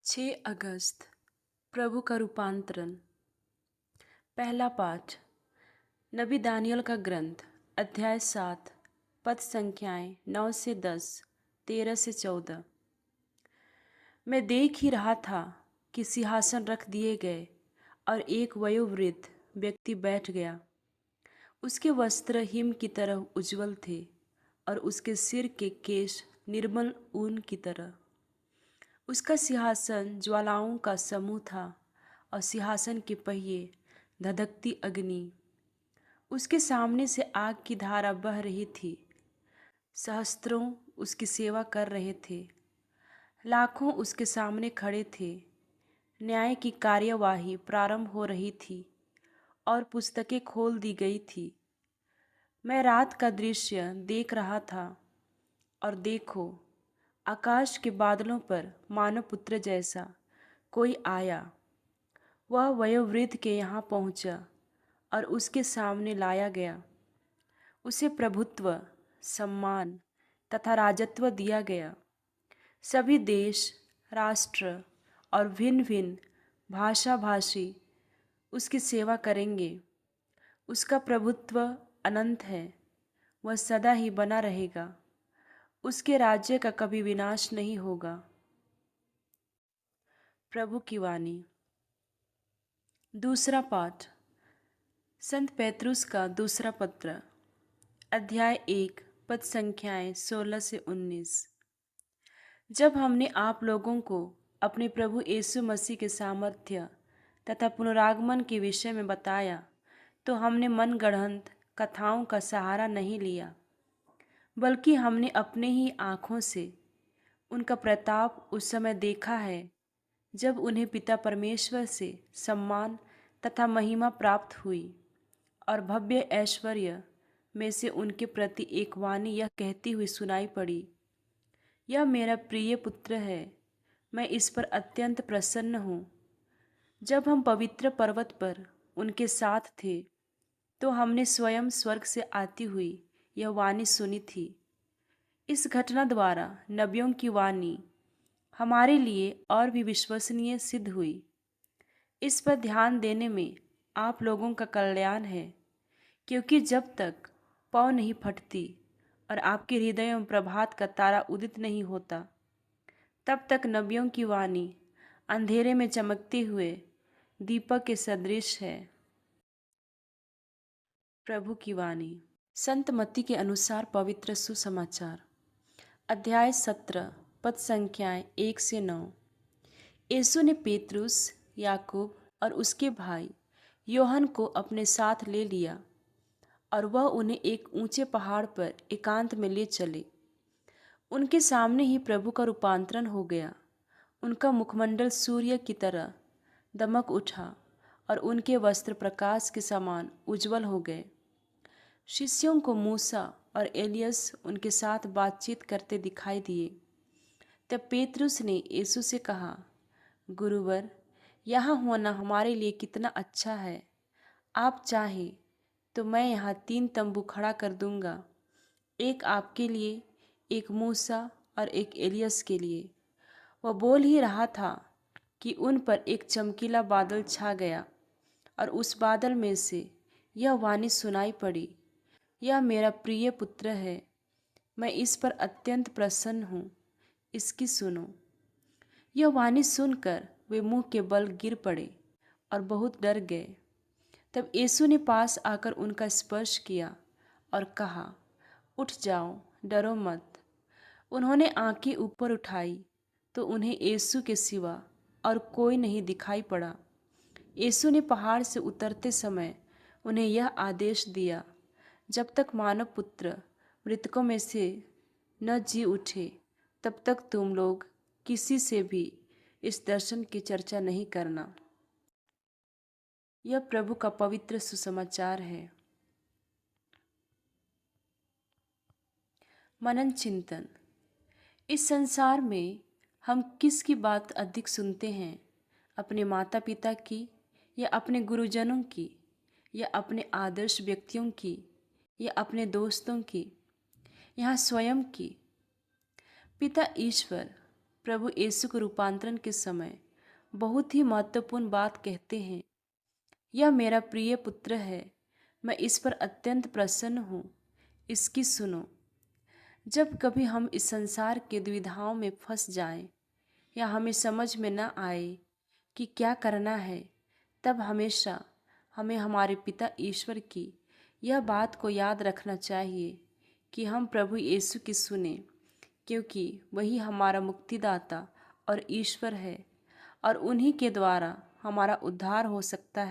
6 अगस्त प्रभु का रूपांतरण। पहला पाठ नबी दानियल का ग्रंथ अध्याय 7 पद संख्याएं 9 से 10, 13 से 14। मैं देख ही रहा था कि सिंहासन रख दिए गए और एक वयोवृद्ध व्यक्ति बैठ गया। उसके वस्त्र हिम की तरह उज्जवल थे और उसके सिर के केश निर्मल ऊन की तरह। उसका सिंहासन ज्वालाओं का समूह था और सिंहासन के पहिए धधकती अग्नि। उसके सामने से आग की धारा बह रही थी। सहस्त्रों उसकी सेवा कर रहे थे, लाखों उसके सामने खड़े थे। न्याय की कार्यवाही प्रारंभ हो रही थी और पुस्तकें खोल दी गई थी। मैं रात का दृश्य देख रहा था और देखो, आकाश के बादलों पर मानव पुत्र जैसा कोई आया। वह वयोवृद्ध के यहाँ पहुँचा और उसके सामने लाया गया। उसे प्रभुत्व, सम्मान तथा राजत्व दिया गया। सभी देश, राष्ट्र और भिन्न भिन्न भाषा भाषी उसकी सेवा करेंगे। उसका प्रभुत्व अनंत है, वह सदा ही बना रहेगा। उसके राज्य का कभी विनाश नहीं होगा। प्रभु की वाणी। दूसरा पाठ संत पेत्रुस का दूसरा पत्र अध्याय 1 पद संख्याएं 16 से 19। जब हमने आप लोगों को अपने प्रभु यीशु मसीह के सामर्थ्य तथा पुनरागमन के विषय में बताया, तो हमने मनगढ़ंत कथाओं का सहारा नहीं लिया, बल्कि हमने अपने ही आँखों से उनका प्रताप उस समय देखा है जब उन्हें पिता परमेश्वर से सम्मान तथा महिमा प्राप्त हुई। और भव्य ऐश्वर्य में से उनके प्रति एक वाणी यह कहती हुई सुनाई पड़ी, यह मेरा प्रिय पुत्र है, मैं इस पर अत्यंत प्रसन्न हूँ। जब हम पवित्र पर्वत पर उनके साथ थे, तो हमने स्वयं स्वर्ग से आती हुई यह वाणी सुनी थी। इस घटना द्वारा नबियों की वाणी हमारे लिए और भी विश्वसनीय सिद्ध हुई। इस पर ध्यान देने में आप लोगों का कल्याण है, क्योंकि जब तक पौ नहीं फटती और आपके हृदयों में प्रभात का तारा उदित नहीं होता, तब तक नबियों की वाणी अंधेरे में चमकते हुए दीपक के सदृश है। प्रभु की वाणी। संत मत्ती के अनुसार पवित्र सुसमाचार अध्याय 17 पद संख्याएं 1 से 9। यीशु ने पेत्रुस, याकूब और उसके भाई योहन को अपने साथ ले लिया और वह उन्हें एक ऊंचे पहाड़ पर एकांत में ले चले। उनके सामने ही प्रभु का रूपांतरण हो गया। उनका मुखमंडल सूर्य की तरह दमक उठा और उनके वस्त्र प्रकाश के समान उज्जवल हो गए। शिष्यों को मूसा और एलियस उनके साथ बातचीत करते दिखाई दिए। तब पेत्रुस ने यीशु से कहा, गुरुवर, यहाँ होना हमारे लिए कितना अच्छा है। आप चाहें तो मैं यहाँ 3 तंबू खड़ा कर दूंगा, एक आपके लिए, एक मूसा और एक एलियस के लिए। वह बोल ही रहा था कि उन पर एक चमकीला बादल छा गया और उस बादल में से यह वाणी सुनाई पड़ी, यह मेरा प्रिय पुत्र है, मैं इस पर अत्यंत प्रसन्न हूँ, इसकी सुनो। यह वाणी सुनकर वे मुंह के बल गिर पड़े और बहुत डर गए। तब यीशु ने पास आकर उनका स्पर्श किया और कहा, उठ जाओ, डरो मत। उन्होंने आंखें ऊपर उठाई तो उन्हें यीशु के सिवा और कोई नहीं दिखाई पड़ा। यीशु ने पहाड़ से उतरते समय उन्हें यह आदेश दिया, जब तक मानव पुत्र मृतकों में से न जी उठे, तब तक तुम लोग किसी से भी इस दर्शन की चर्चा नहीं करना। यह प्रभु का पवित्र सुसमाचार है। मनन चिंतन। इस संसार में हम किसकी बात अधिक सुनते हैं, अपने माता पिता की या अपने गुरुजनों की या अपने आदर्श व्यक्तियों की या अपने दोस्तों की, यहाँ स्वयं की। पिता ईश्वर प्रभु यीशु के रूपांतरण के समय बहुत ही महत्वपूर्ण बात कहते हैं, यह मेरा प्रिय पुत्र है, मैं इस पर अत्यंत प्रसन्न हूँ, इसकी सुनो। जब कभी हम इस संसार के दुविधाओं में फंस जाएं या हमें समझ में न आए कि क्या करना है, तब हमेशा हमें हमारे पिता ईश्वर की यह बात को याद रखना चाहिए कि हम प्रभु यीशु की सुने, क्योंकि वही हमारा मुक्तिदाता और ईश्वर है और उन्हीं के द्वारा हमारा उद्धार हो सकता है।